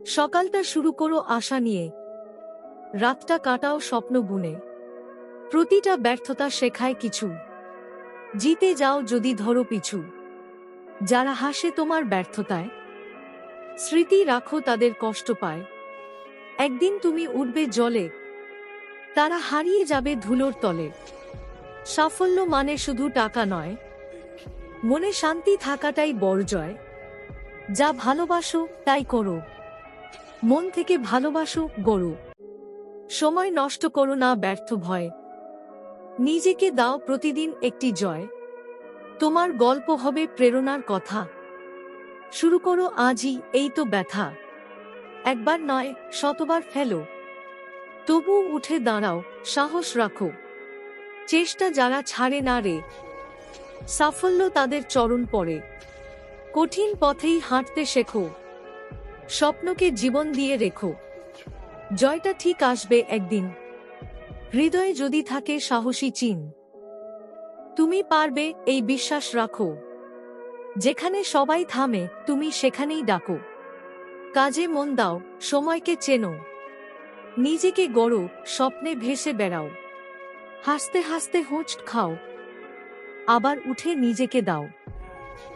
সকালটা শুরু করো আশা নিয়ে, রাতটা কাটাও স্বপ্ন বুনে। প্রতিটা ব্যর্থতা শেখায় কিছু, জিতে যাও যদি ধরো পিছু। যারা হাসে তোমার ব্যর্থতায়, স্মৃতি রাখো তাদের কষ্ট পায়। একদিন তুমি উঠবে জলে, তারা হারিয়ে যাবে ধুলোর তলে। সাফল্য মানে শুধু টাকা নয়, মনে শান্তি থাকাটাই বড় জয়। যা ভালোবাসো তাই করো, মন থেকে ভালোবাসো গড়ো। সময় নষ্ট করো না ব্যর্থ ভয়, নিজেকে দাও প্রতিদিন একটি জয়। তোমার গল্প হবে প্রেরণার কথা, শুরু করো আজই। এই তো ব্যথা, একবার নয় শতবার ফেলো, তবু উঠে দাঁড়াও, সাহস রাখো। চেষ্টা যারা ছাড়ে না রে, সাফল্য তাদের চরণ পড়ে। কঠিন পথেই হাঁটতে শেখো, স্বপ্নকে জীবন দিয়ে রেখো। জয়টা ঠিক আসবে একদিন, হৃদয়ে যদি থাকে সাহসী চিন। তুমি পারবে এই বিশ্বাস রাখো, যেখানে সবাই থামে তুমি সেখানেই ডাকো। কাজে মন দাও, সময়কে চেনো, নিজেকে গড়ো, স্বপ্নে ভেসে বেড়াও। হাসতে হাসতে হোঁচট খাও, আবার উঠে নিজেকে দাও।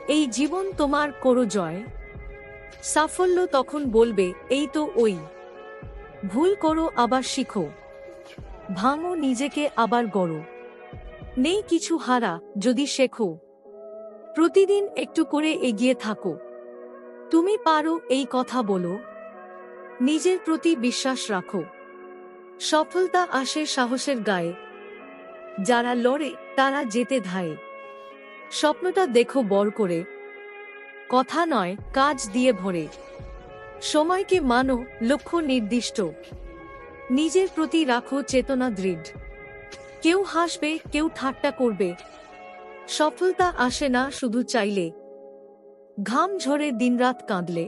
এই জীবন তোমার, করো জয়। সাফল্য তখন বলবে এই তো ওই। ভুল করো আবার শিখো, ভাঙো নিজেকে আবার গড়ো। নেই কিছু হারা যদি শেখো, প্রতিদিন একটু করে এগিয়ে থাকো। তুমি পারো এই কথা বলো, নিজের প্রতি বিশ্বাস রাখো। সফলতা আসে সাহসের গায়ে, যারা লড়ে তারা যেতে ধায়ে। স্বপ্নটা দেখো বড় করে, কথা নয় কাজ দিয়ে ভরে। সময়কে মানো, লক্ষ্য নির্দিষ্ট, নিজের প্রতি রাখো চেতনা দৃঢ়। কেউ হাসবে কেউ ঠাট্টা করবে, সফলতা আসে না শুধু চাইলে। ঘাম ঝরে দিনরাত কাঁদলে,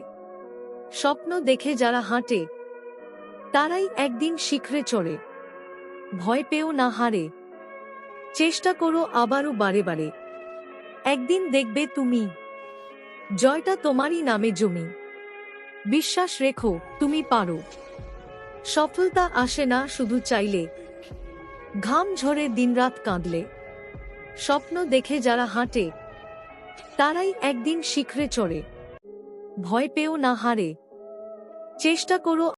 স্বপ্ন দেখে যারা হাঁটে তারাই একদিন শিখরে চড়ে। ভয় পেও না হারে, চেষ্টা করো আবারও বারে বারে। একদিন দেখবে তুমি, জয়টা তোমারই নামে জমি। বিশ্বাস রেখো তুমি পারো, সফলতা আসে না শুধু চাইলে। ঘাম ঝরে দিনরাত কাঁদলে, স্বপ্ন দেখে যারা হাঁটে তারাই একদিন শিখরে চড়ে। ভয় পেও না হারে, চেষ্টা করো